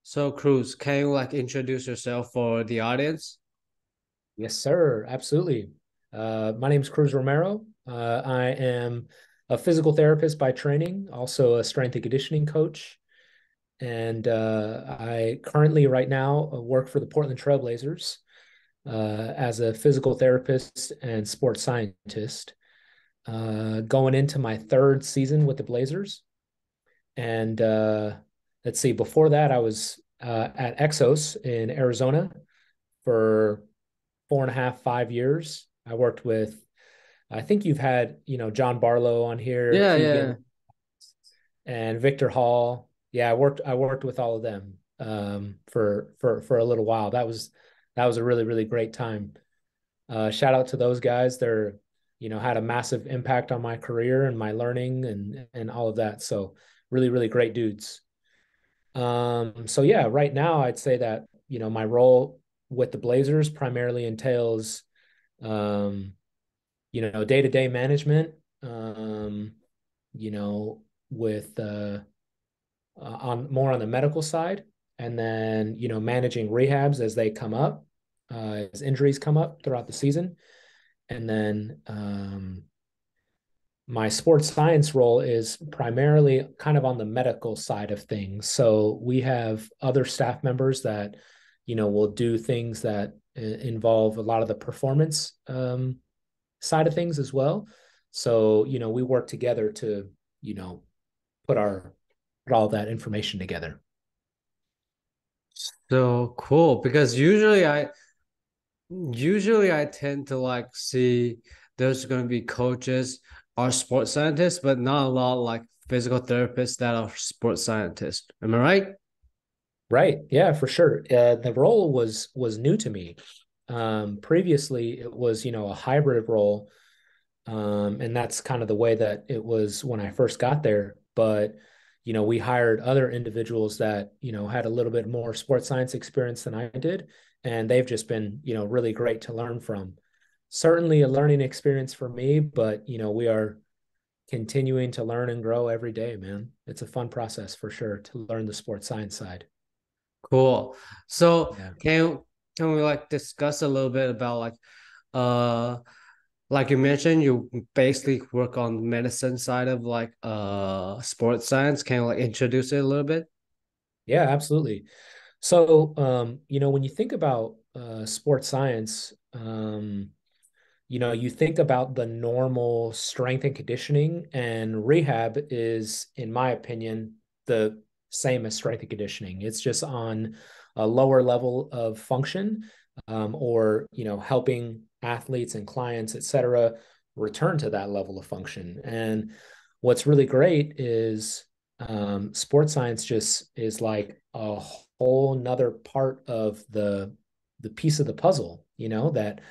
So, Cruz, can you introduce yourself for the audience? Yes, sir. Absolutely. My name is Cruz Romero. I am a physical therapist by training, also a strength and conditioning coach. And I currently, right now, work for the Portland Trailblazers as a physical therapist and sports scientist, going into my third season with the Blazers. And let's see, before that, I was at Exos in Arizona for 4.5, 5 years. I worked with, I think you've had, John Barlow on here, Yeah, yeah. Keegan and Victor Hall. Yeah, I worked with all of them for a little while. That was a really, really great time. Shout out to those guys. They're, had a massive impact on my career and my learning and all of that. So really, really great dudes. So yeah, right now I'd say that, my role with the Blazers primarily entails um, day-to-day management, you know, with on more on the medical side, and then, managing rehabs as they come up, as injuries come up throughout the season. And then my sports science role is primarily kind of on the medical side of things. So we have other staff members that, will do things that involve a lot of the performance side of things as well. So, we work together to, you know, put our put all that information together. So cool because usually I tend to see there's going to be coaches or sports scientists, but not a lot physical therapists that are sports scientists. Am I right? Right. Yeah, for sure. The role was new to me. Previously, it was, a hybrid role, and that's kind of the way that it was when I first got there. But, we hired other individuals that, had a little bit more sports science experience than I did, and they've just been, really great to learn from. Certainly a learning experience for me, but, we are continuing to learn and grow every day, man. It's a fun process for sure to learn the sports science side. Cool. So Yeah. can we discuss a little bit about uh like you mentioned, you basically work on the medicine side of sports science. Can you introduce it a little bit? Yeah, absolutely. So, when you think about sports science, you think about the normal strength and conditioning, and rehab is, in my opinion, the same as strength and conditioning. It's just on a lower level of function, or, helping athletes and clients, et cetera, return to that level of function. And what's really great is sports science just is like a whole nother part of the piece of the puzzle, that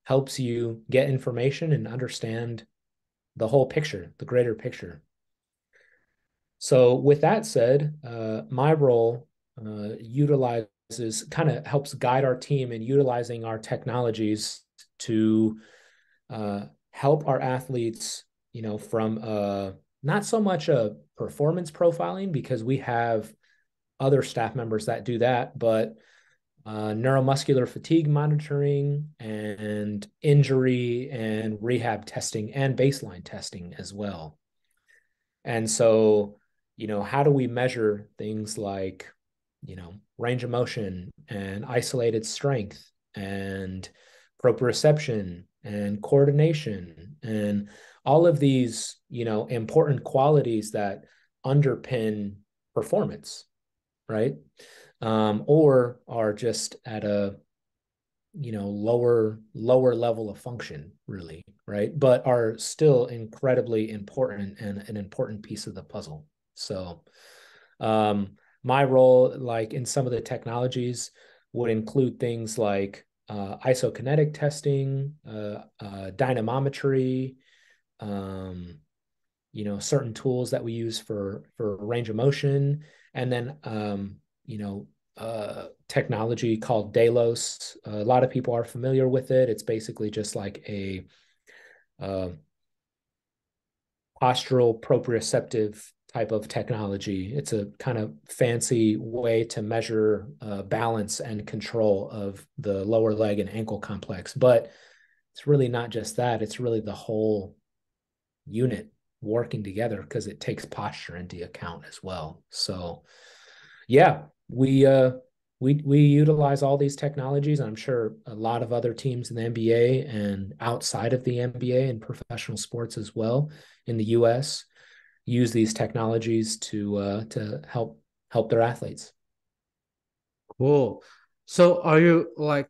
helps you get information and understand the whole picture, the greater picture. So, with that said, my role utilizes kind of helps guide our team in utilizing our technologies to help our athletes, from not so much a performance profiling because we have other staff members that do that, but neuromuscular fatigue monitoring and injury and rehab testing and baseline testing as well. And so, how do we measure things like, range of motion and isolated strength and proprioception and coordination and all of these, important qualities that underpin performance, right? Or are just at a, lower level of function, really, right? But are still incredibly important and an important piece of the puzzle. So, my role, like in some of the technologies, would include things like isokinetic testing, dynamometry, um, certain tools that we use for range of motion, and then technology called Delos. A lot of people are familiar with it. It's basically just like a uh, postural proprioceptive type of technology. It's a kind of fancy way to measure balance and control of the lower leg and ankle complex. But it's really not just that. It's really the whole unit working together, because it takes posture into account as well. So yeah, we utilize all these technologies. I'm sure a lot of other teams in the NBA and outside of the NBA and professional sports as well in the US use these technologies to help their athletes. Cool. So are you like,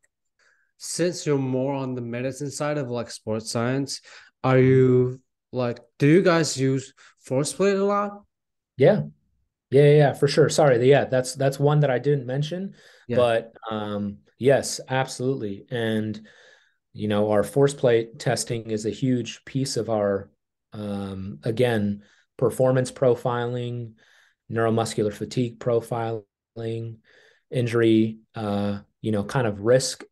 since you're more on the medicine side of like sports science, are you like, do you guys use force plate a lot? Yeah, yeah, for sure. Sorry, yeah, that's one that I didn't mention, Yeah. but yes, absolutely. And our force plate testing is a huge piece of our again, performance profiling, neuromuscular fatigue profiling, injury, kind of risk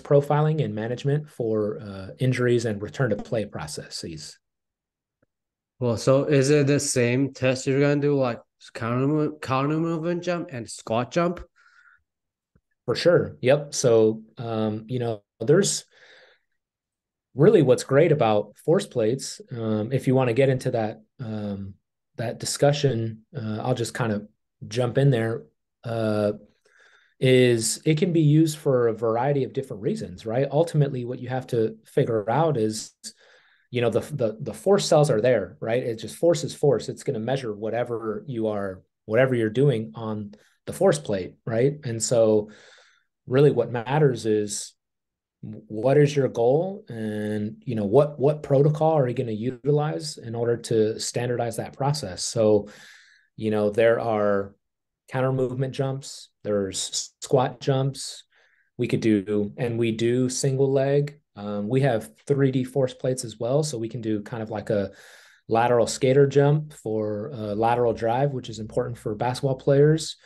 profiling and management for injuries and return to play processes. Well, so is it the same test you're gonna do like counter movement jump and squat jump? For sure. Yep. So, there's really what's great about force plates. If you want to get into that discussion, I'll just kind of jump in there. Is it can be used for a variety of different reasons, right? Ultimately, what you have to figure out is, the force cells are there, right? It just force is force. It's going to measure whatever you're doing on the force plate, right? And so really what matters is, what is your goal, and what protocol are you going to utilize in order to standardize that process. So there are counter movement jumps, there's squat jumps. We do single leg. We have 3D force plates as well, so we can do kind of like a lateral skater jump for lateral drive, which is important for basketball players.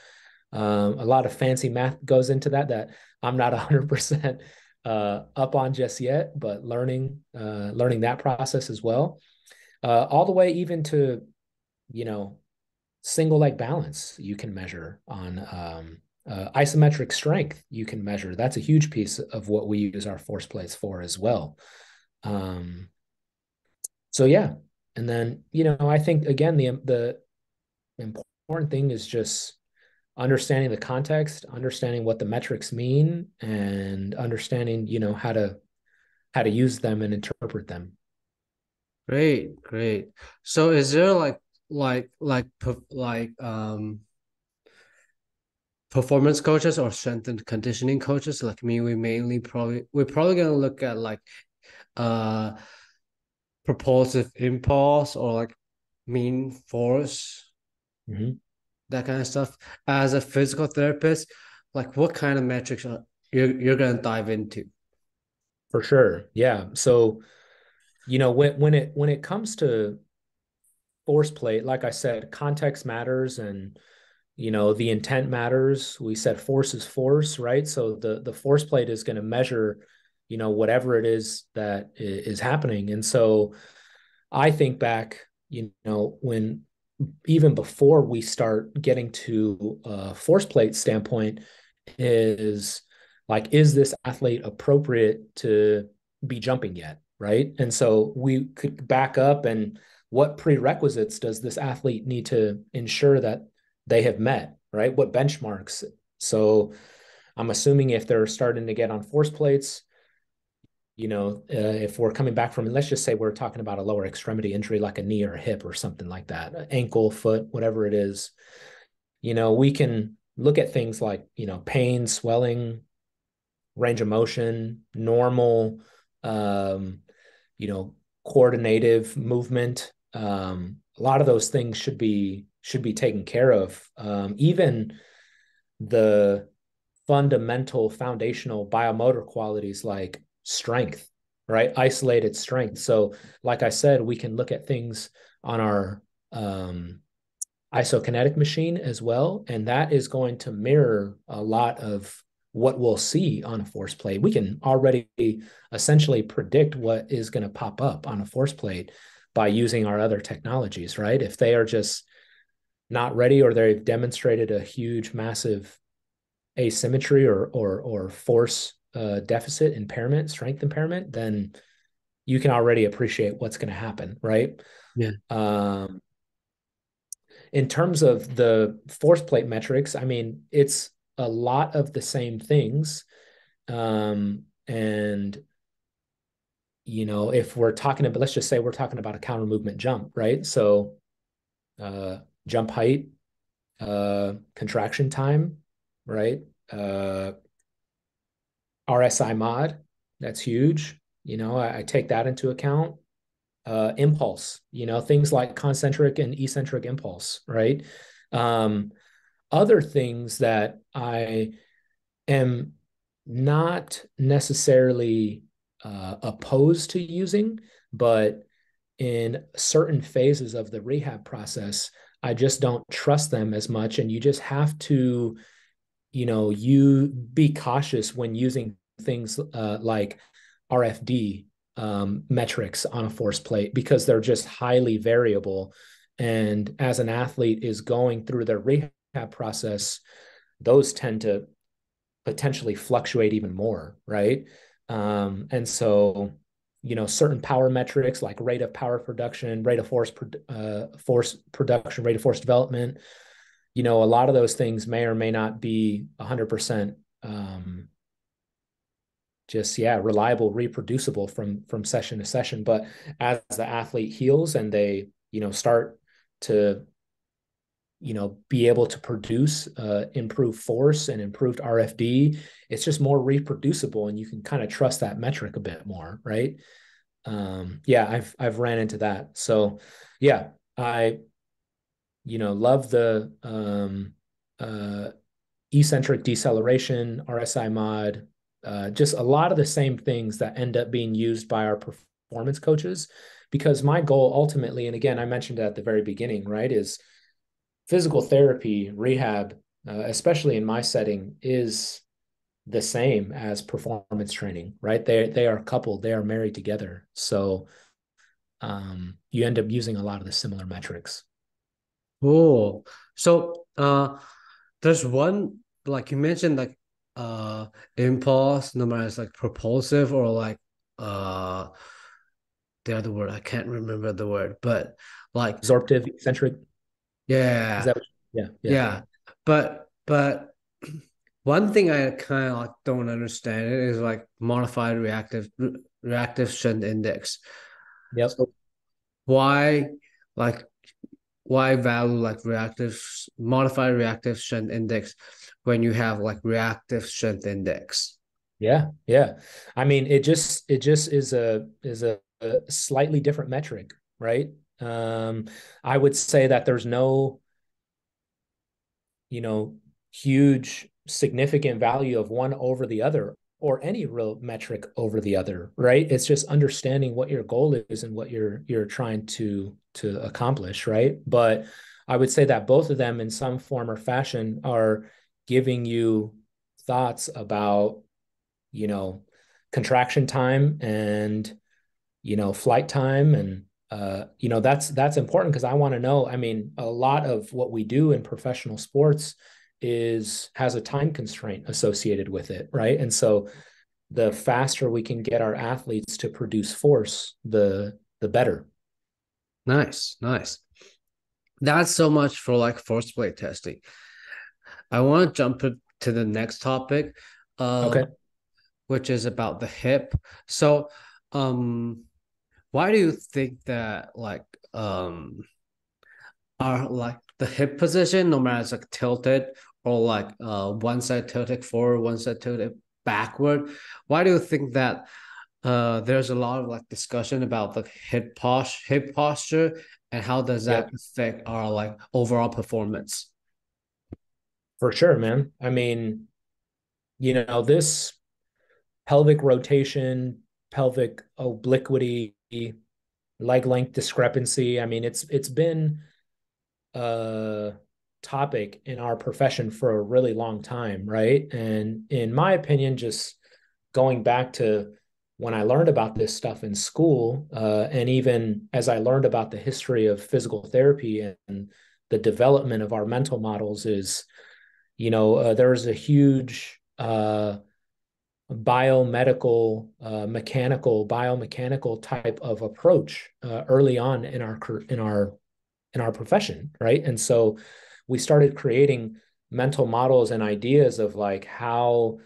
A lot of fancy math goes into that I'm not 100% up on just yet, but learning that process as well. All the way even to, single leg balance you can measure on isometric strength you can measure. That's a huge piece of what we use our force plates for as well. So yeah, and then I think again the important thing is just understanding the context, understanding what the metrics mean, and understanding how to use them and interpret them. Great, great. So is there like performance coaches or strength and conditioning coaches like me? We're probably gonna look at like uh propulsive impulse or like mean force, Mm-hmm. that kind of stuff. As a physical therapist, like what kind of metrics are you're gonna dive into? For sure. Yeah. So, when it comes to force plate, like I said, context matters, and the intent matters. We said force is force, right? So the force plate is going to measure, whatever it is that is happening. And so I think back, when even before we start getting to a force plate standpoint, is like, is this athlete appropriate to be jumping yet? Right. And so we could back up, and what prerequisites does this athlete need to ensure that they have met, right? What benchmarks? So I'm assuming if they're starting to get on force plates, if we're coming back from, let's just say we're talking about a lower extremity injury, like a knee or a hip or something like that, ankle, foot, whatever it is, we can look at things like, pain, swelling, range of motion, normal, coordinative movement. A lot of those things should be taken care of. Even the fundamental foundational biomotor qualities like strength, right? Isolated strength. So like I said, we can look at things on our isokinetic machine as well, and that is going to mirror a lot of what we'll see on a force plate. We can already essentially predict what is going to pop up on a force plate by using our other technologies, right? If they are just not ready, or they've demonstrated a huge, massive asymmetry or force deficit impairment, strength impairment, then you can already appreciate what's going to happen, right? Yeah. In terms of the force plate metrics, I mean, it's a lot of the same things. And, you know, if we're talking about, let's just say we're talking about a counter movement jump, right? So jump height, contraction time, right? RSI mod, that's huge. You know, I take that into account. Impulse, you know, things like concentric and eccentric impulse, right? Other things that I am not necessarily opposed to using, but in certain phases of the rehab process, I just don't trust them as much. And you just have to, you know, you be cautious when using things like RFD metrics on a force plate, because they're just highly variable. And as an athlete is going through their rehab process, those tend to potentially fluctuate even more, right? And so, you know, certain power metrics like rate of power production, rate of force production, rate of force development, you know, a lot of those things may or may not be 100% just reliable, reproducible from session to session. But as the athlete heals and they, you know, start to, you know, be able to produce improved force and improved RFD, it's just more reproducible, and you can kind of trust that metric a bit more, right? I've ran into that. So yeah, I, you know, love the eccentric deceleration, RSI mod, just a lot of the same things that end up being used by our performance coaches. Because my goal ultimately, and again, I mentioned it at the very beginning, right, is physical therapy, rehab, especially in my setting, is the same as performance training, right? They are coupled, they are married together. So you end up using a lot of the similar metrics. Cool. So there's one, like you mentioned, like impulse, no matter it's like propulsive or like uh the other word, I can't remember the word, but like Absorptive, eccentric. Is yeah, that what yeah. yeah. But one thing I kind of like don't understand it is like modified reactive strength index. Yep. So why like why value like modified reactive strength index when you have like reactive strength index? Yeah. I mean, it just is a slightly different metric, right? I would say that there's no, you know, huge significant value of one over the other, or any real metric over the other, right? It's just understanding what your goal is and what you're trying to accomplish, right? But I would say that both of them in some form or fashion are giving you thoughts about, you know, contraction time and, you know, flight time. And you know, that's important, because I want to know, I mean, a lot of what we do in professional sports has a time constraint associated with it, right? And so the faster we can get our athletes to produce force, the better. Nice. That's so much for like force plate testing. I want to jump to the next topic, uh, Okay. which is about the hip. So, why do you think that like are like the hip position, no matter it's like tilted or like one side tilted forward, one side tilted backward, why do you think that there's a lot of like discussion about the hip posture, and how does that Yep. affect our like overall performance? For sure, man. I mean, you know, this pelvic rotation, pelvic obliquity, leg length discrepancy. I mean, it's been a topic in our profession for a really long time, right? And in my opinion, just going back to when I learned about this stuff in school, and even as I learned about the history of physical therapy and the development of our mental models, is, there's a huge biomechanical type of approach early on in our profession, right? And so we started creating mental models and ideas of like how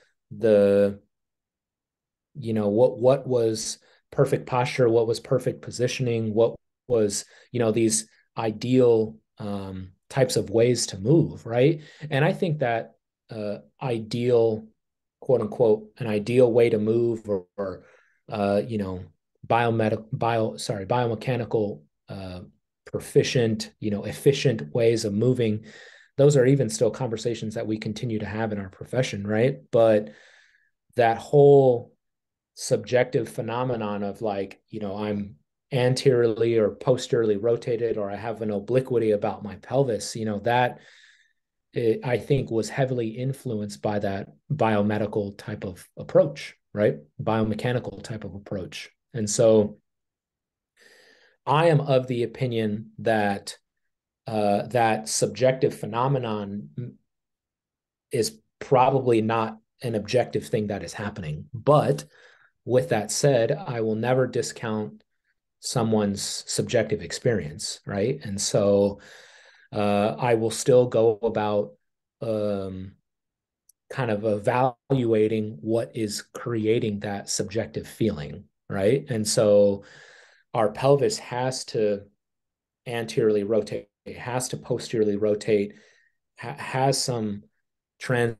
what was perfect posture, what was perfect positioning, what was, these ideal types of ways to move, right? And I think that ideal, quote unquote, an ideal way to move, or biomechanical proficient, efficient ways of moving, those are even still conversations that we continue to have in our profession, right? But that whole subjective phenomenon of like, I'm anteriorly or posteriorly rotated, or I have an obliquity about my pelvis, that I think was heavily influenced by that biomedical type of approach, right? Biomechanical type of approach. And so I am of the opinion that that subjective phenomenon is probably not an objective thing that is happening. But with that said, I will never discount someone's subjective experience, right? And so I will still go about kind of evaluating what is creating that subjective feeling, right? And so our pelvis has to anteriorly rotate, it has to posteriorly rotate, has some trans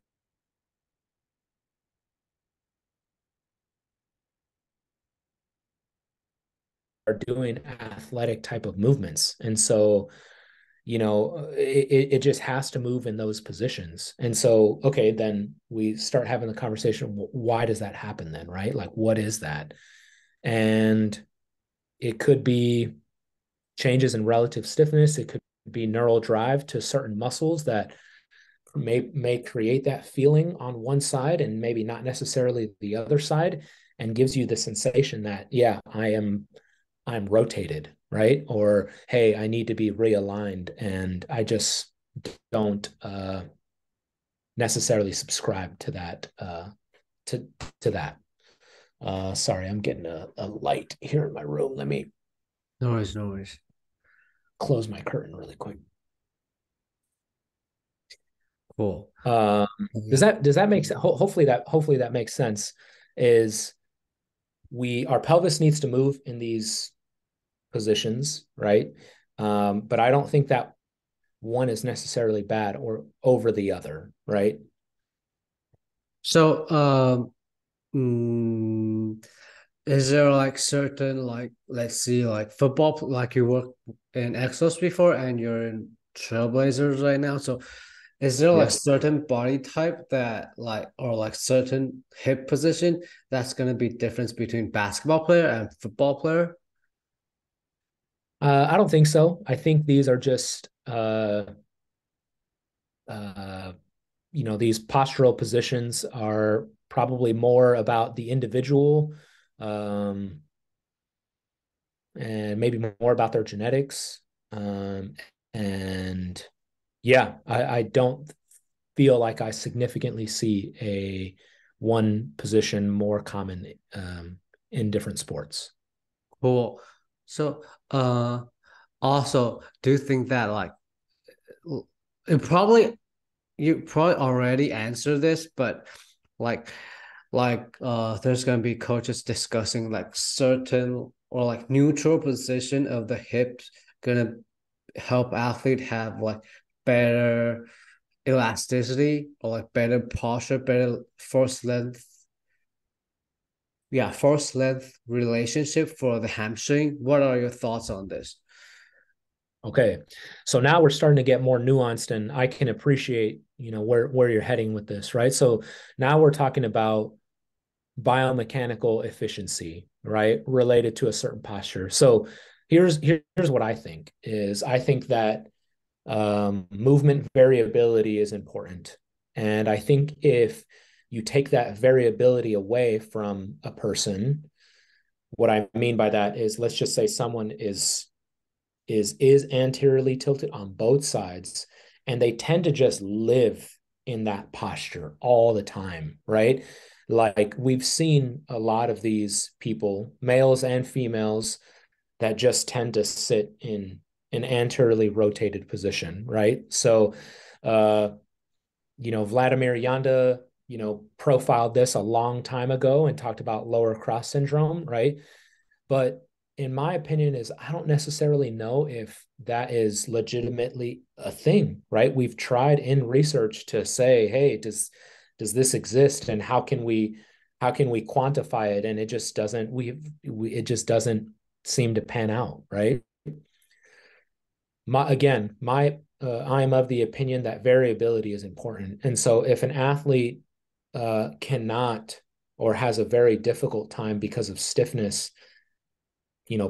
are doing athletic type of movements. And so, it just has to move in those positions. And so, okay, then we start having the conversation, why does that happen then, right? Like, what is that? And it could be changes in relative stiffness. It could be neural drive to certain muscles that may create that feeling on one side and maybe not necessarily the other side, and gives you the sensation that, yeah, I'm rotated, right? Or, hey, I need to be realigned, and I just don't necessarily subscribe to that. To that. Sorry, I'm getting a light here in my room. Let me No worries, no worries. close my curtain really quick. Cool. Does that make sense? Hopefully that makes sense. Is our pelvis needs to move in these positions, right? But I don't think that one is necessarily bad or over the other, right? So, is there like certain, like, let's see, like football, like you work in Exos before and you're in Trailblazers right now. So is there like Yeah. certain body type that like, or like certain hip position that's going to be difference between basketball player and football player? I don't think so. I think these are just these postural positions are probably more about the individual, and maybe more about their genetics. And yeah, I don't feel like I significantly see a one position more common in different sports. Cool. So, also, do you think that like it probably you probably already answered this, but like there's gonna be coaches discussing like certain or like neutral position of the hips gonna help athlete have like better elasticity or like better posture, better force length. Yeah, force length relationship for the hamstring. What are your thoughts on this? Okay, so now we're starting to get more nuanced, and I can appreciate where you're heading with this, right? So now we're talking about biomechanical efficiency, right, related to a certain posture. So here's what I think is, I think that movement variability is important, and I think if you take that variability away from a person, What I mean by that is, let's just say someone is anteriorly tilted on both sides, and they tend to just live in that posture all the time, right? Like we've seen a lot of these people, males and females, that just tend to sit in an anteriorly rotated position, right? So, Vladimir Yanda, profiled this a long time ago and talked about lower cross syndrome, right? But in my opinion, is I don't necessarily know if that is legitimately a thing, right? We've tried in research to say, hey, does this exist, and how can we quantify it? And it just doesn't it just doesn't seem to pan out, right? I am of the opinion that variability is important. And so if an athlete cannot, or has a very difficult time because of stiffness,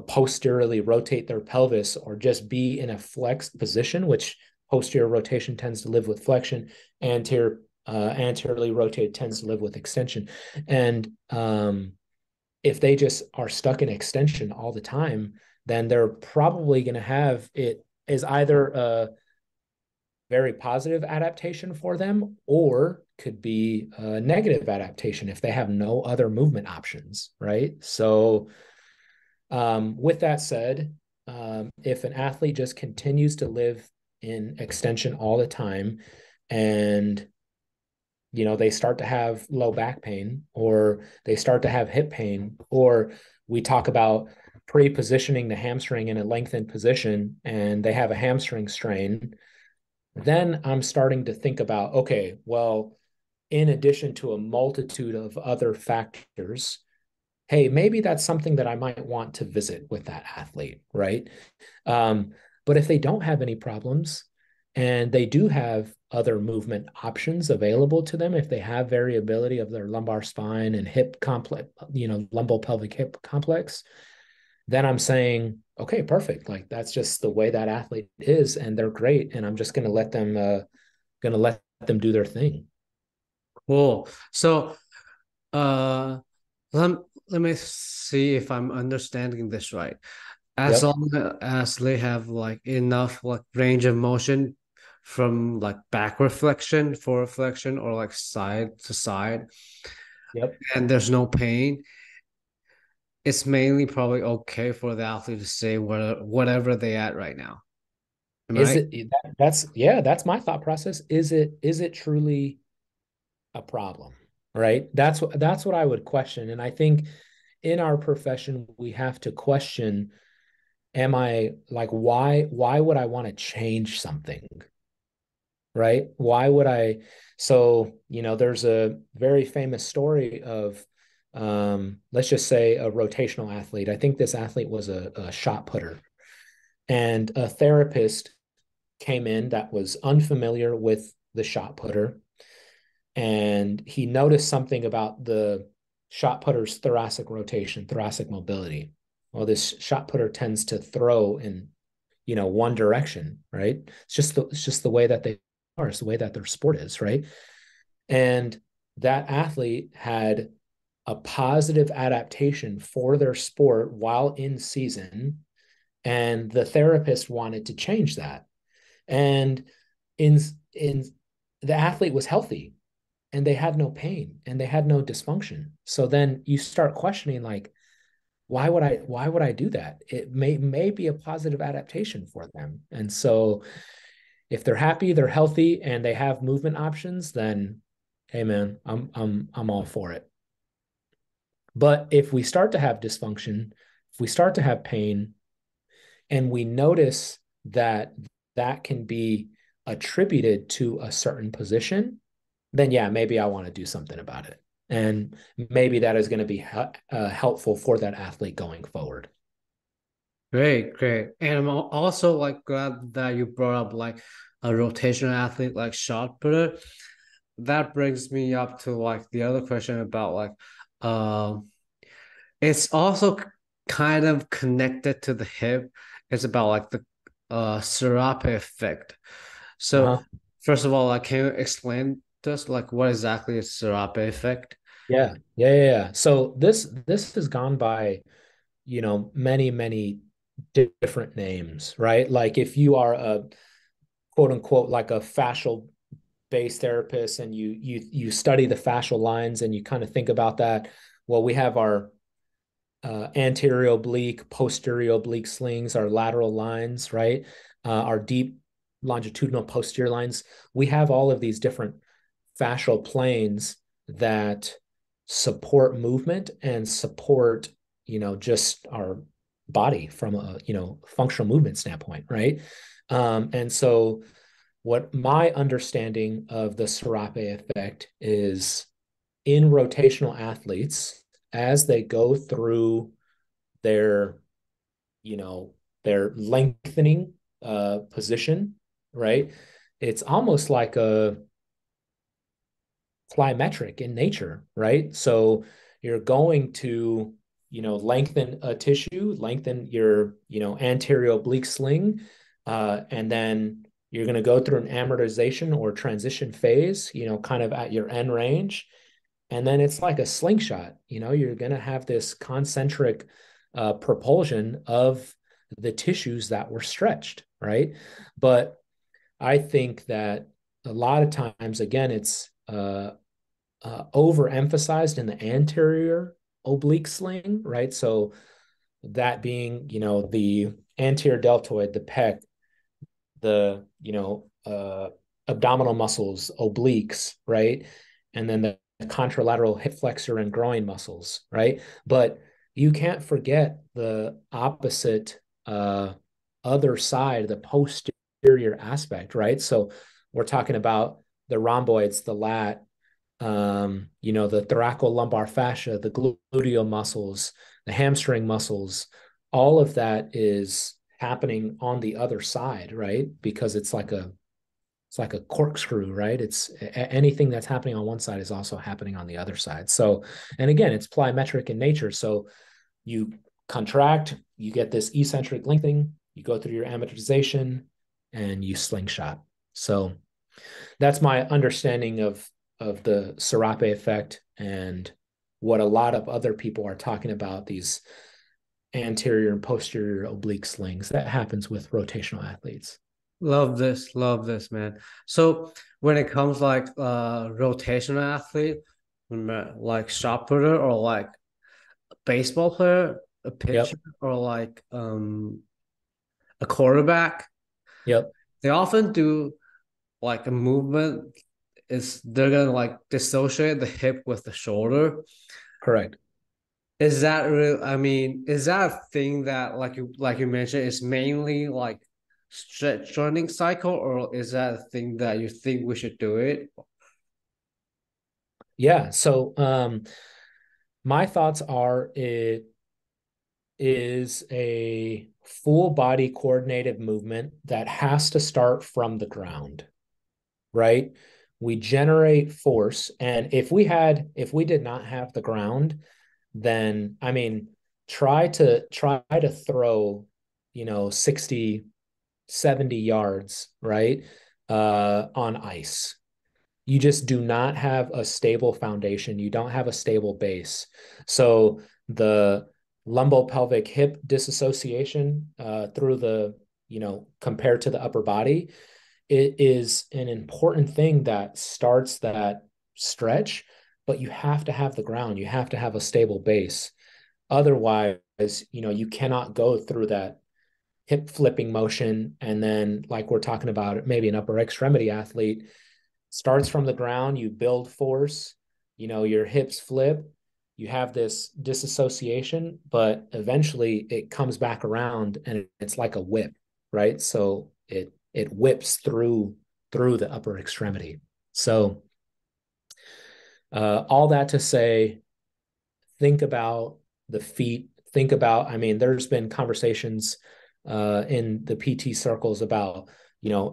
posteriorly rotate their pelvis, or just be in a flexed position, which posterior rotation tends to live with flexion, anteriorly rotated tends to live with extension. And if they just are stuck in extension all the time, then they're probably going to have it is either a very positive adaptation for them, or could be a negative adaptation if they have no other movement options, right? So with that said, if an athlete just continues to live in extension all the time, and they start to have low back pain, or they start to have hip pain, or we talk about pre-positioning the hamstring in a lengthened position and they have a hamstring strain, then I'm starting to think about, okay, well, in addition to a multitude of other factors, hey, maybe that's something that I might want to visit with that athlete, right? But if they don't have any problems and they do have other movement options available to them, if they have variability of their lumbar spine and hip complex, lumbopelvic hip complex, then I'm saying, okay, perfect. Like that's just the way that athlete is, and they're great, and I'm just going to let them do their thing. Cool. So, uh, let, let me see if I'm understanding this right. As Yep. long as they have like enough like range of motion from like back reflection, forward reflection, or like side to side, Yep. and there's no pain, it's mainly probably okay for the athlete to say whatever they at right now. Am I Is right? it that's my thought process. Is it truly a problem? Right? That's what I would question. And I think in our profession, we have to question, am I like, why would I want to change something? Right? Why would I? So, there's a very famous story of, let's just say, a rotational athlete. I think this athlete was a shot putter, and a therapist came in that was unfamiliar with the shot putter, and he noticed something about the shot putter's thoracic rotation, thoracic mobility. Well, this shot putter tends to throw in, one direction, right? It's just the way that they are. It's the way that their sport is, right? And that athlete had a positive adaptation for their sport while in season, and the therapist wanted to change that. And in in the athlete was healthy, and they had no pain and they had no dysfunction. So then you start questioning, like, why would I do that? It may be a positive adaptation for them. And so if they're happy, they're healthy, and they have movement options, then hey man, I'm all for it. But if we start to have dysfunction, if we start to have pain, and we notice that that can be attributed to a certain position, then yeah, maybe I want to do something about it. And maybe that is going to be helpful for that athlete going forward. Great, great. And I'm also like glad that you brought up like a rotational athlete like shot putter. That brings me up to like the other question about like um it's also kind of connected to the hip. It's about like the serape effect. So Uh-huh. first of all, like can you explain to us like what exactly is serape effect? Yeah. So this has gone by many different names, right? Like if you are a quote unquote like a fascial based therapist and you study the fascial lines and you kind of think about that, well, we have our anterior oblique, posterior oblique slings, our lateral lines, right? Our deep longitudinal posterior lines. We have all of these different fascial planes that support movement and support, just our body from a, functional movement standpoint, right? And so what my understanding of the Serape effect is in rotational athletes, as they go through their, their lengthening position, right? It's almost like a plyometric in nature, right? So you're going to, lengthen a tissue, lengthen your, anterior oblique sling, and then you're going to go through an amortization or transition phase, kind of at your end range. And then it's like a slingshot, you're going to have this concentric propulsion of the tissues that were stretched, right? But I think that a lot of times, again, it's overemphasized in the anterior oblique sling, right? So that being, the anterior deltoid, the pec, the, abdominal muscles, obliques, right? And then the contralateral hip flexor and groin muscles, right? But you can't forget the opposite other side, the posterior aspect, right? So we're talking about the rhomboids, the lat, the thoracolumbar fascia, the gluteal muscles, the hamstring muscles, all of that is happening on the other side, right? Because it's like a corkscrew, right? It's anything that's happening on one side is also happening on the other side. So, and again, it's plyometric in nature. So you contract, you get this eccentric lengthening, you go through your amortization, and you slingshot. So that's my understanding of the Serape effect and what a lot of other people are talking about, these anterior and posterior oblique slings that happens with rotational athletes. Love this, man. So when it comes like rotational athlete, like shot putter or like a baseball player, a Yep. pitcher, or like a quarterback, Yep. they often do like a movement is they're gonna like dissociate the hip with the shoulder. Correct. Is that real? I mean, is that a thing that like you mentioned is mainly like stretch training cycle, or is that a thing that you think we should do it? Yeah. So my thoughts are it is a full body coordinated movement that has to start from the ground, right? We generate force. And if we did not have the ground, then I mean, try to throw, 60, 70 yards, right? On ice. You just do not have a stable foundation. You don't have a stable base. So the lumbopelvic hip disassociation through the, compared to the upper body, it is an important thing that starts that stretch, but you have to have the ground. You have to have a stable base. Otherwise, you cannot go through that hip flipping motion. And then, like we're talking about, maybe an upper extremity athlete starts from the ground, you build force, your hips flip, you have this disassociation, but eventually it comes back around and it's like a whip, right? So it whips through the upper extremity. So all that to say, think about the feet. Think about, I mean, there's been conversations in the PT circles about,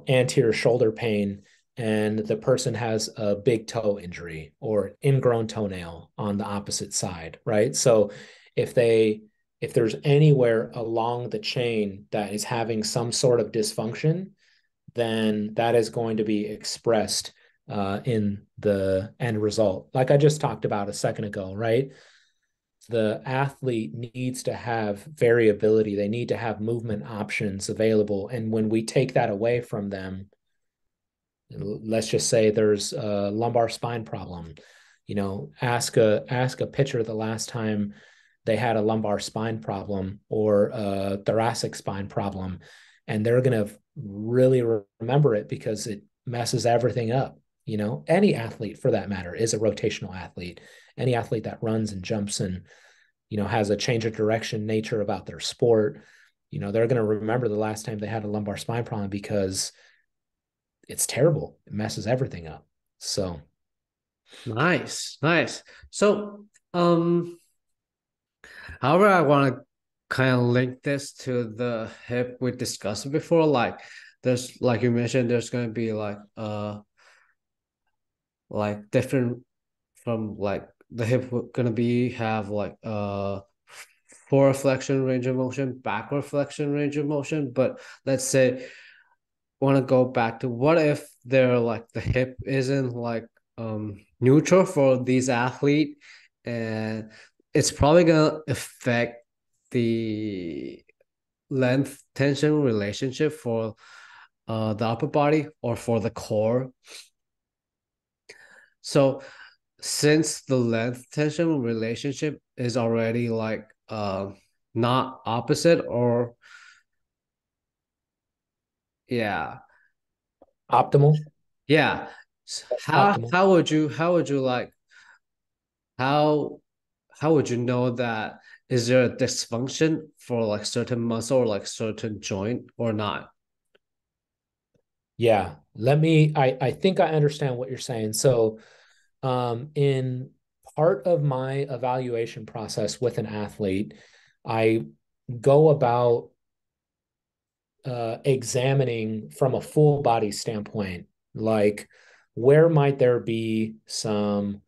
anterior shoulder pain, and the person has a big toe injury or ingrown toenail on the opposite side, right? So if there's anywhere along the chain that is having some sort of dysfunction, then that is going to be expressed in the end result. Like I just talked about a second ago, right? the athlete needs to have variability. They need to have movement options available. And when we take that away from them, let's just say there's a lumbar spine problem, ask a pitcher the last time they had a lumbar spine problem or a thoracic spine problem, and they're going to really remember it because it messes everything up. Any athlete for that matter is a rotational athlete. Any athlete that runs and jumps and, has a change of direction nature about their sport, they're going to remember the last time they had a lumbar spine problem because it's terrible. It messes everything up. So Nice. So, however, I want to kind of link this to the hip we discussed before. Like, there's, like you mentioned, there's going to be like different from like the hip gonna be have like forward flexion range of motion, backward flexion range of motion. But let's say want to go back to what if they're like the hip isn't like neutral for these athletes, and it's probably gonna affect the length tension relationship for the upper body or for the core. So since the length tension relationship is already like not opposite, or yeah, optimal. yeah, how Optimal. how would you like how how would you know that is there a dysfunction for like certain muscle or like certain joint or not? Yeah. I think I understand what you're saying. So in part of my evaluation process with an athlete, I go about examining from a full body standpoint, like where might there be some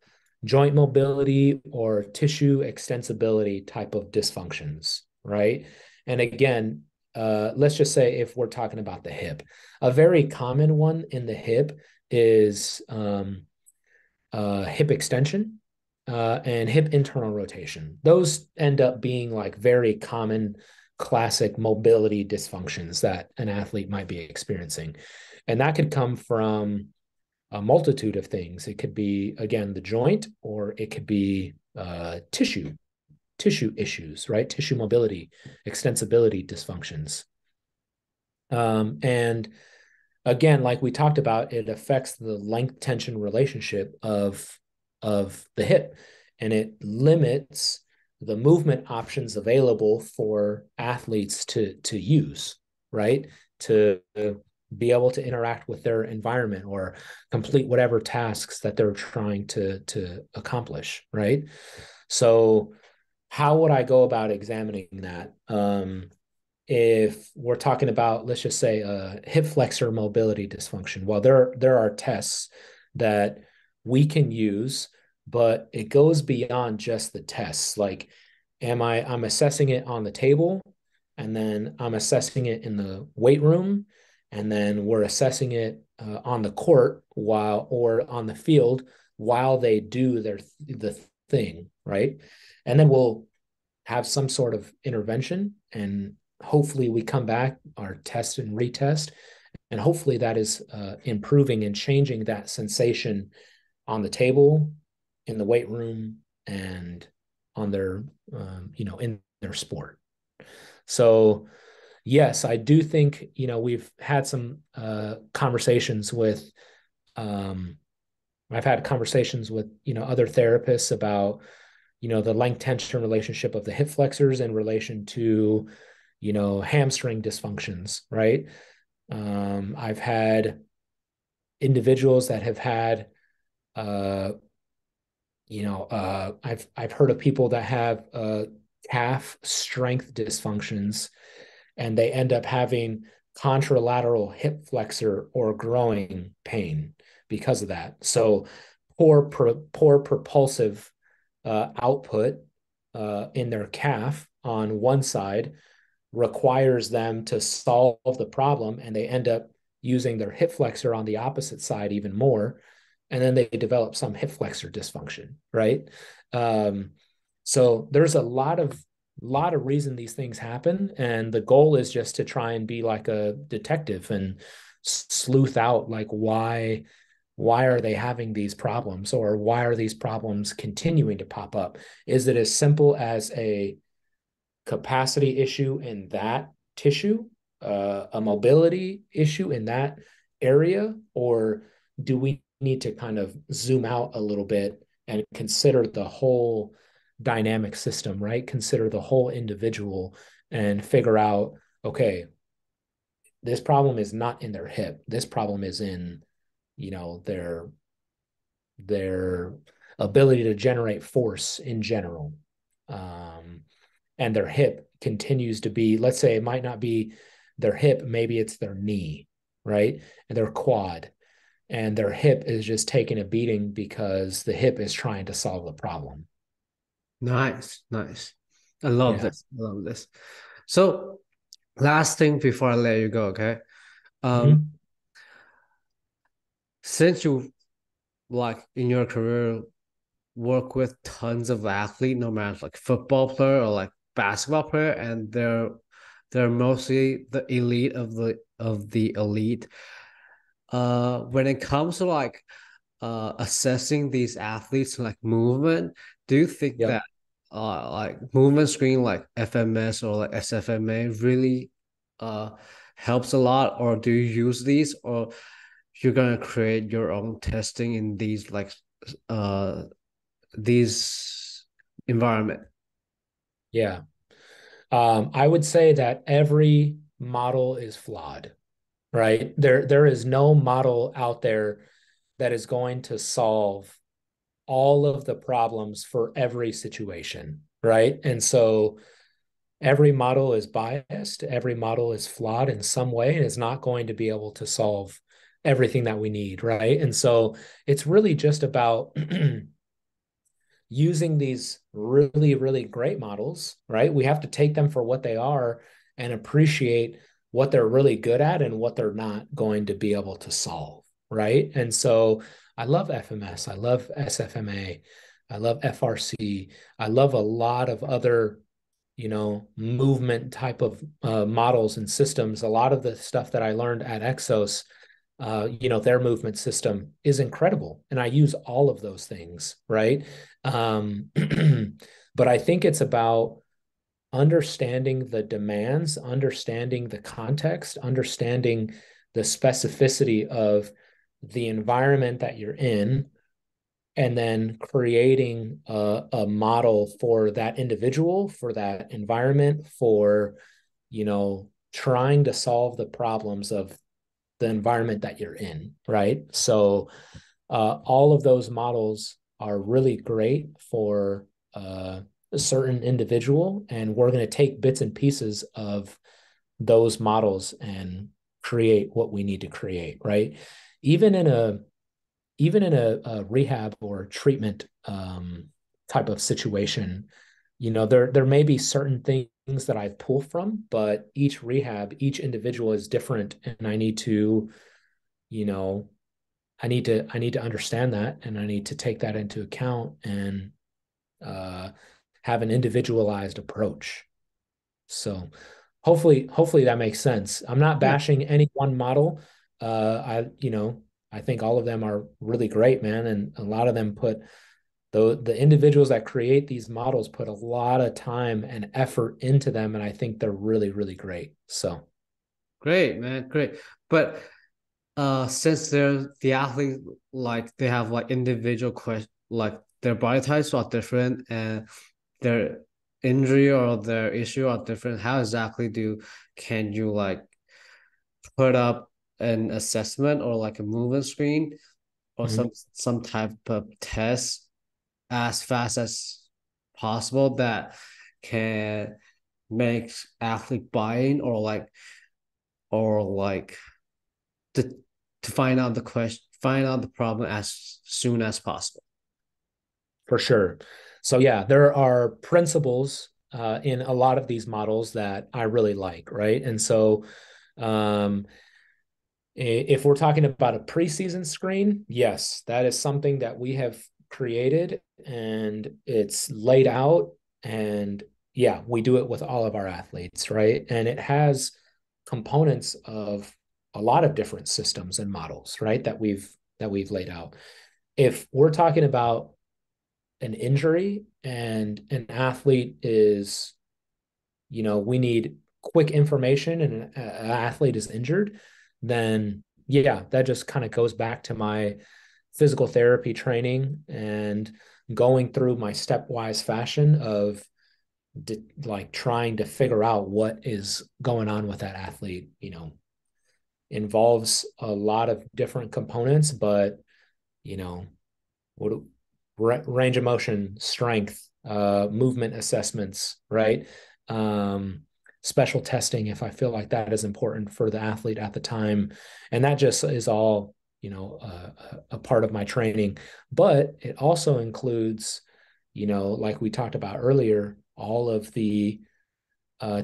joint mobility or tissue extensibility type of dysfunctions, right? And again, let's just say if we're talking about the hip, a very common one in the hip is hip extension and hip internal rotation. Those end up being like very common classic mobility dysfunctions that an athlete might be experiencing. And that could come from a multitude of things. It could be, again, the joint, or it could be tissue issues, right? Tissue mobility, extensibility dysfunctions. And again, like we talked about, it affects the length tension relationship of the hip, and it limits the movement options available for athletes to use, right? To be able to interact with their environment or complete whatever tasks that they're trying to accomplish, right? So how would I go about examining that? If we're talking about, let's just say, a hip flexor mobility dysfunction, well, there are tests that we can use, but it goes beyond just the tests. Like, I'm assessing it on the table, and then I'm assessing it in the weight room, and then we're assessing it on the court or on the field while they do the thing, right? And then we'll have some sort of intervention, and hopefully we come back, our test and retest, and hopefully that is improving and changing that sensation on the table, in the weight room, and on their in their sport. So yes, I do think we've had some conversations with I've had conversations with other therapists about the length tension relationship of the hip flexors in relation to hamstring dysfunctions, right? I've had individuals that have had I've heard of people that have calf strength dysfunctions, and they end up having contralateral hip flexor or growing pain because of that. So poor propulsive output in their calf on one side requires them to solve the problem, and they end up using their hip flexor on the opposite side even more, and then they develop some hip flexor dysfunction, right? So there's a lot of reason these things happen, and the goal is just to try and be like a detective and sleuth out like why are they having these problems, or why are these problems continuing to pop up? Is it as simple as a capacity issue in that tissue, a mobility issue in that area, or do we need to kind of zoom out a little bit and consider the whole dynamic system, right? Consider the whole individual and figure out, okay, this problem is not in their hip. This problem is in, their ability to generate force in general. And their hip continues to be, let's say it might not be their hip, maybe it's their knee, right? And their quad. And their hip is just taking a beating because the hip is trying to solve the problem. Nice. I love this. I love this. So last thing before I let you go, okay? Since you like in your career work with tons of athletes, no matter like football player or like basketball player, and they're mostly the elite of the elite. When it comes to like assessing these athletes like movement, do you think that like movement screen like FMS or like SFMA really helps a lot, or do you use these, or you're gonna create your own testing in these environment? Yeah. I would say that every model is flawed, right? There is no model out there that is going to solve all of the problems for every situation, right? And so every model is biased, every model is flawed in some way, and is not going to be able to solve everything that we need, right? And so it's really just about using these really, really great models, right? We have to take them for what they are and appreciate what they're really good at and what they're not going to be able to solve, right? And so I love FMS, I love SFMA, I love FRC, I love a lot of other, movement type of models and systems. A lot of the stuff that I learned at Exos, their movement system is incredible, and I use all of those things, right? But I think it's about understanding the demands, understanding the context, understanding the specificity of the environment that you're in, and then creating a model for that individual, for that environment, for, trying to solve the problems of the environment that you're in, right? So all of those models are really great for a certain individual, and we're going to take bits and pieces of those models and create what we need to create, right? Even in a rehab or treatment type of situation, there may be certain things that I pull from, but each rehab, each individual is different, and I need to, I need to understand that, and I need to take that into account and have an individualized approach. So hopefully that makes sense. I'm not bashing any one model. I think all of them are really great, man, and a lot of them put the individuals that create these models put a lot of time and effort into them, and I think they're really, really great. So great, man, great. But since they're the athlete, like they have like individual question, like their body types are different and their injury or their issue are different, how exactly can you like put up an assessment or like a movement screen or some type of test as fast as possible that can make athlete buy-in, or like to find out the problem as soon as possible? For sure. So yeah, there are principles in a lot of these models that I really like, right? And so if we're talking about a preseason screen, yes, that is something that we have created, and it's laid out And yeah, we do it with all of our athletes, right? And it has components of a lot of different systems and models, right? That we've laid out. If we're talking about an injury and an athlete is, we need quick information and an athlete is injured, then yeah, that just kind of goes back to my physical therapy training and going through my stepwise fashion of like trying to figure out what is going on with that athlete, involves a lot of different components, but what range of motion, strength, movement assessments, right? Special testing if I feel like that is important for the athlete at the time. And that just is all, a part of my training. But it also includes, like we talked about earlier, all of the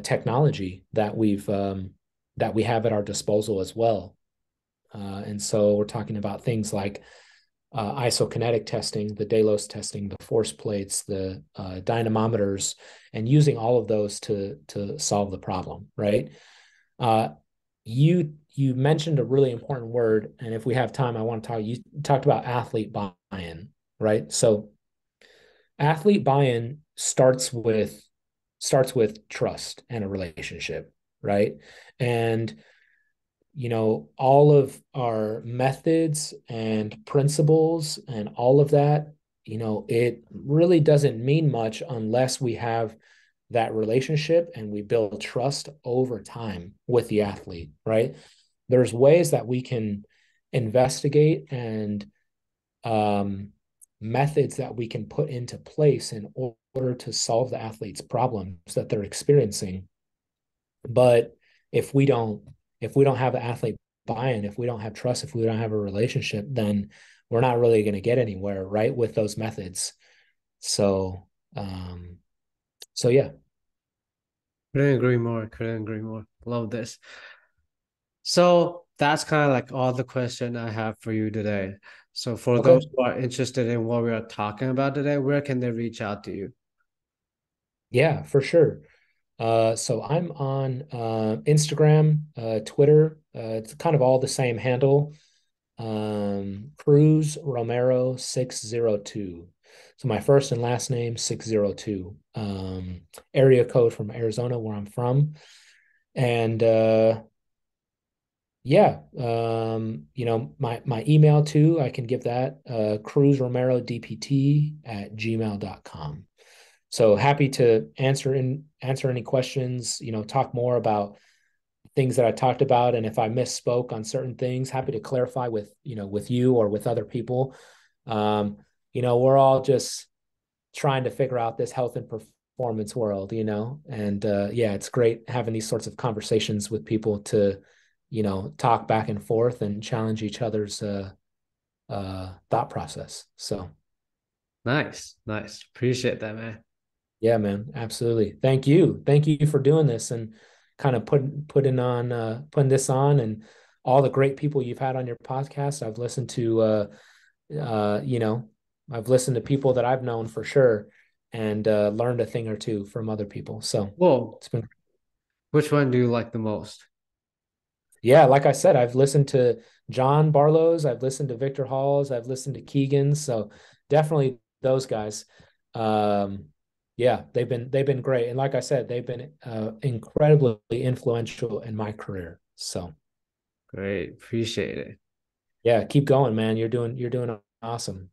technology that we have at our disposal as well. And so we're talking about things like isokinetic testing, the Delos testing, the force plates, the dynamometers, and using all of those to solve the problem, right? You mentioned a really important word, and if we have time, I want to talk. You talked about athlete buy-in, right? So athlete buy-in starts with trust and a relationship, right? And all of our methods and principles and all of that, it really doesn't mean much unless we have that relationship and we build trust over time with the athlete, right? There's ways that we can investigate and methods that we can put into place in order to solve the athlete's problems that they're experiencing. But if we don't have the athlete buy-in, if we don't have trust, if we don't have a relationship, then we're not really going to get anywhere, right, with those methods. So yeah. Couldn't agree more. Couldn't agree more. Love this. So that's kind of like all the question I have for you today. So for Okay. those who are interested in what we are talking about today, where can they reach out to you? Yeah, for sure. So I'm on Instagram, Twitter. It's kind of all the same handle. Cruz Romero 602. So my first and last name 602. Area code from Arizona, where I'm from. And yeah, my email too, I can give that, Cruz Romero DPT at gmail.com. So happy to answer any questions, talk more about things that I talked about. And if I misspoke on certain things, happy to clarify with you or with other people. We're all just trying to figure out this health and performance world, and yeah, it's great having these sorts of conversations with people to, talk back and forth and challenge each other's thought process. So Nice. Appreciate that, man. yeah, man, absolutely. Thank you. Thank you for doing this and kind of putting this on, and all the great people you've had on your podcast. I've listened to I've listened to people that I've known for sure, and learned a thing or two from other people. So Whoa, it's been, which one do you like the most? yeah, like I said, I've listened to John Barlow's, I've listened to Victor Hall's, I've listened to Keegan's. So definitely those guys. Yeah, they've been great. And like I said, they've been incredibly influential in my career. So Great. Appreciate it. yeah, keep going, man. You're doing awesome.